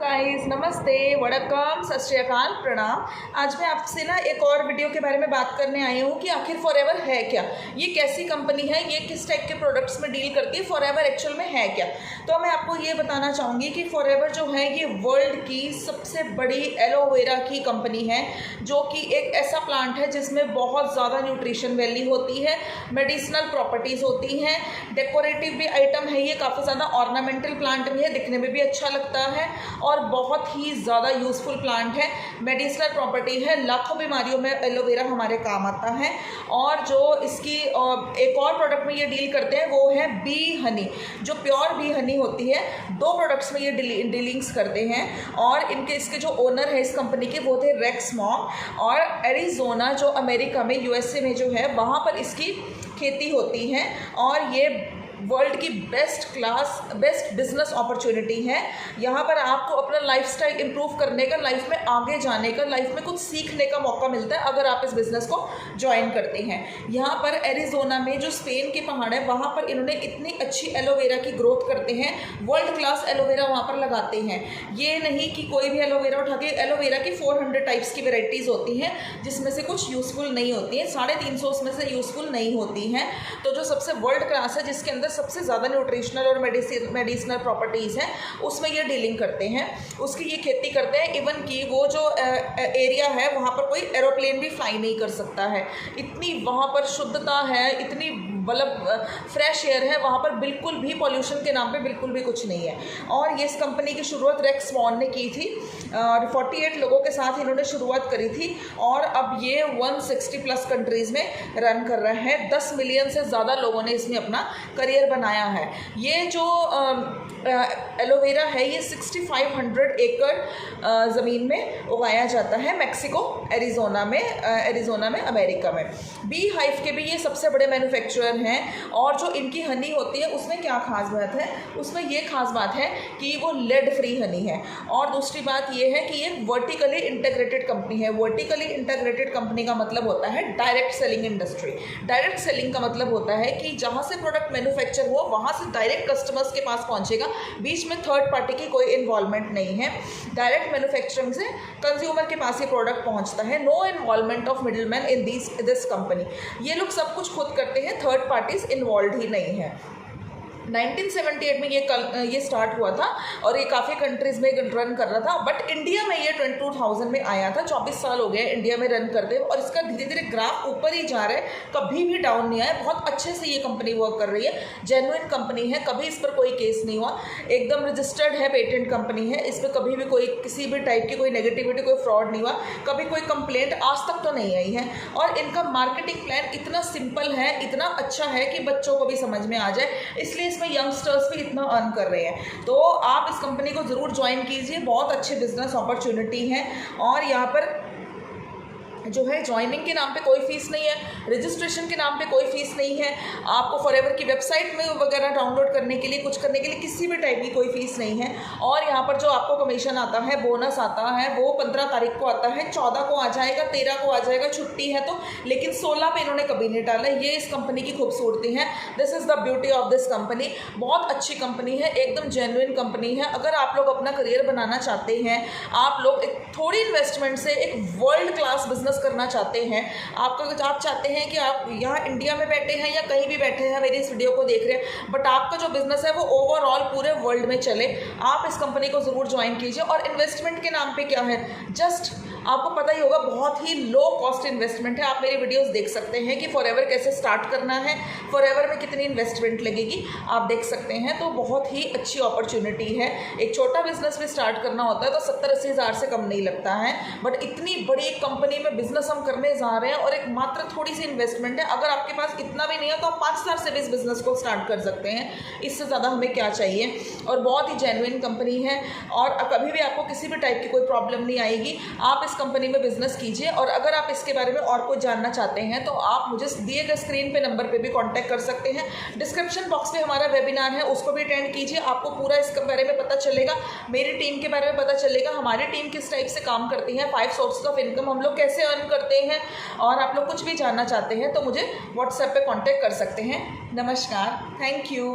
Guys, नमस्ते, वड़कम, सत श्री अकाल, प्रणाम। आज मैं आपसे ना एक और वीडियो के बारे में बात करने आई हूँ कि आखिर फॉरएवर है क्या, ये कैसी कंपनी है, ये किस टाइप के प्रोडक्ट्स में डील करती है, फॉरएवर एक्चुअल में है क्या। तो मैं आपको ये बताना चाहूँगी कि फॉरएवर जो है ये वर्ल्ड की सबसे बड़ी एलोवेरा की कंपनी है, जो कि एक ऐसा प्लांट है जिसमें बहुत ज़्यादा न्यूट्रिशन वैल्यू होती है, मेडिसिनल प्रॉपर्टीज़ होती हैं, डेकोरेटिव भी आइटम है, ये काफ़ी ज़्यादा ऑर्नामेंटल प्लांट भी है, दिखने में भी अच्छा लगता है और बहुत ही ज़्यादा यूज़फुल प्लांट है, मेडिसिनल प्रॉपर्टी है, लाखों बीमारियों में एलोवेरा हमारे काम आता है। और जो इसकी एक और प्रोडक्ट में ये डील करते हैं वो है बी हनी, जो प्योर बी हनी होती है। दो प्रोडक्ट्स में ये डीलिंग्स करते हैं और इसके जो ओनर है इस कंपनी के वो थे रेक्स मॉन्क, और एरिजोना जो अमेरिका में यूएसए में जो है वहाँ पर इसकी खेती होती है और ये वर्ल्ड की बेस्ट बिजनेस अपॉर्चुनिटी है। यहाँ पर आपको अपना लाइफस्टाइल इंप्रूव करने का, लाइफ में आगे जाने का, लाइफ में कुछ सीखने का मौका मिलता है अगर आप इस बिज़नेस को ज्वाइन करते हैं। यहाँ पर एरिजोना में जो स्पेन के पहाड़ है वहाँ पर इन्होंने इतनी अच्छी एलोवेरा की ग्रोथ करते हैं, वर्ल्ड क्लास एलोवेरा वहाँ पर लगाते हैं। ये नहीं कि कोई भी एलोवेरा उठा के, एलोवेरा की 400 टाइप्स की वेराइटीज़ होती हैं जिसमें से कुछ यूज़फुल नहीं होती हैं, 350 उसमें से यूज़फुल नहीं होती हैं। तो जो सबसे वर्ल्ड क्लास है, जिसके अंदर सबसे ज़्यादा न्यूट्रिशनल और मेडिसिनल प्रॉपर्टीज़ हैं, उसमें ये डीलिंग करते हैं, उसकी ये खेती करते हैं। इवन कि वो जो एरिया है वहाँ पर कोई एरोप्लेन भी फ्लाई नहीं कर सकता है, इतनी वहाँ पर शुद्धता है, इतनी मतलब फ्रेश एयर है वहाँ पर, बिल्कुल भी पॉल्यूशन के नाम पे बिल्कुल भी कुछ नहीं है। और ये इस कंपनी की शुरुआत रेक्स मॉन्क ने की थी, 48 लोगों के साथ इन्होंने शुरुआत करी थी और अब ये 160+ कंट्रीज़ में रन कर रहे हैं। 10 मिलियन से ज़्यादा लोगों ने इसमें अपना करियर बनाया है। ये जो एलोवेरा है ये 6500 एकड़ ज़मीन में उगाया जाता है मैक्सिको, एरिजोना में अमेरिका में। बी हाइव के भी ये सबसे बड़े मैन्युफैक्चरर हैं। और जो इनकी हनी होती है उसमें क्या खास बात है, उसमें ये खास बात है कि वो लेड फ्री हनी है। और दूसरी बात ये है कि ये वर्टिकली इंटीग्रेटेड कंपनी है। वर्टिकली इंटीग्रेटेड कंपनी का मतलब होता है direct selling industry. Direct selling का मतलब होता है कि जहाँ से प्रोडक्ट मैन्युफैक्चर हो वहाँ से डायरेक्ट कस्टमर्स के पास पहुँचेगा, बीच में थर्ड पार्टी की कोई इन्वॉल्वमेंट नहीं है। डायरेक्ट मैन्युफैक्चरिंग से कंज्यूमर के पास ये प्रोडक्ट पहुँचता है। No involvement of middleman in this company. ये लोग सब कुछ खुद करते हैं, थर्ड पार्टीज इन्वॉल्व ही नहीं है। 1978 में ये स्टार्ट हुआ था और ये काफ़ी कंट्रीज़ में रन कर रहा था, बट इंडिया में ये 2000 में आया था। 24 साल हो गए इंडिया में रन करते हुए और इसका धीरे धीरे ग्राफ ऊपर ही जा रहा है, कभी भी डाउन नहीं आया। बहुत अच्छे से ये कंपनी वर्क कर रही है, जेन्युइन कंपनी है, कभी इस पर कोई केस नहीं हुआ, एकदम रजिस्टर्ड है, पेटेंट कंपनी है, इस पर कभी भी कोई किसी भी टाइप की कोई नेगेटिविटी, कोई फ्रॉड नहीं हुआ, कभी कोई कंप्लेंट आज तक तो नहीं आई है। और इनका मार्केटिंग प्लान इतना सिंपल है, इतना अच्छा है कि बच्चों को भी समझ में आ जाए, इसलिए इसमें यंगस्टर्स भी इतना अर्न कर रहे हैं। तो आप इस कंपनी को ज़रूर ज्वाइन कीजिए, बहुत अच्छी बिजनेस अपॉर्चुनिटी है। और यहाँ पर जो है ज्वाइनिंग के नाम पे कोई फ़ीस नहीं है, रजिस्ट्रेशन के नाम पे कोई फ़ीस नहीं है, आपको फॉरएवर की वेबसाइट में वगैरह डाउनलोड करने के लिए, कुछ करने के लिए किसी भी टाइप की कोई फ़ीस नहीं है। और यहाँ पर जो आपको कमीशन आता है, बोनस आता है, वो 15 तारीख को आता है, 14 को आ जाएगा, 13 को आ जाएगा, छुट्टी है तो, लेकिन 16 पे इन्होंने कभी नहीं डाला। ये इस कंपनी की खूबसूरती है। This is the beauty of this company. बहुत अच्छी कंपनी है, एकदम जेन्युइन कंपनी है। अगर आप लोग अपना करियर बनाना चाहते हैं, आप लोग एक थोड़ी इन्वेस्टमेंट से एक वर्ल्ड क्लास बिजनेस करना चाहते हैं, आप चाहते हैं कि आप यहाँ इंडिया में बैठे हैं या कहीं भी बैठे हैं मेरी इस वीडियो को देख रहे हैं, बट आपका जो बिजनेस है वो ओवरऑल पूरे वर्ल्ड में चले, आप इस कंपनी को ज़रूर ज्वाइन कीजिए। और इन्वेस्टमेंट के नाम पे क्या है, जस्ट आपको पता ही होगा, बहुत ही लो कॉस्ट इन्वेस्टमेंट है। आप मेरी वीडियोस देख सकते हैं कि फॉरएवर कैसे स्टार्ट करना है, फॉरएवर में कितनी इन्वेस्टमेंट लगेगी, आप देख सकते हैं। तो बहुत ही अच्छी अपॉर्चुनिटी है। एक छोटा बिजनेस भी स्टार्ट करना होता है तो 70-80 हज़ार से कम नहीं लगता है, बट इतनी बड़ी कंपनी में बिजनेस हम करने जा रहे हैं और एक मात्र थोड़ी सी इन्वेस्टमेंट है। अगर आपके पास इतना भी नहीं है तो आप 5 हज़ार से भी इस बिजनेस को स्टार्ट कर सकते हैं, इससे ज़्यादा हमें क्या चाहिए। और बहुत ही जेन्युइन कंपनी है और कभी भी आपको किसी भी टाइप की कोई प्रॉब्लम नहीं आएगी। आप इस कंपनी में बिजनेस कीजिए। और अगर आप इसके बारे में और कुछ जानना चाहते हैं तो आप मुझे दिए गए स्क्रीन पे नंबर पे भी कांटेक्ट कर सकते हैं। डिस्क्रिप्शन बॉक्स में हमारा वेबिनार है, उसको भी अटेंड कीजिए, आपको पूरा इसके बारे में पता चलेगा, मेरी टीम के बारे में पता चलेगा, हमारी टीम किस टाइप से काम करती है, 5 सोर्सेज ऑफ इनकम हम लोग कैसे अर्न करते हैं। और आप लोग कुछ भी जानना चाहते हैं तो मुझे व्हाट्सएप पे कांटेक्ट कर सकते हैं। नमस्कार, थैंक यू।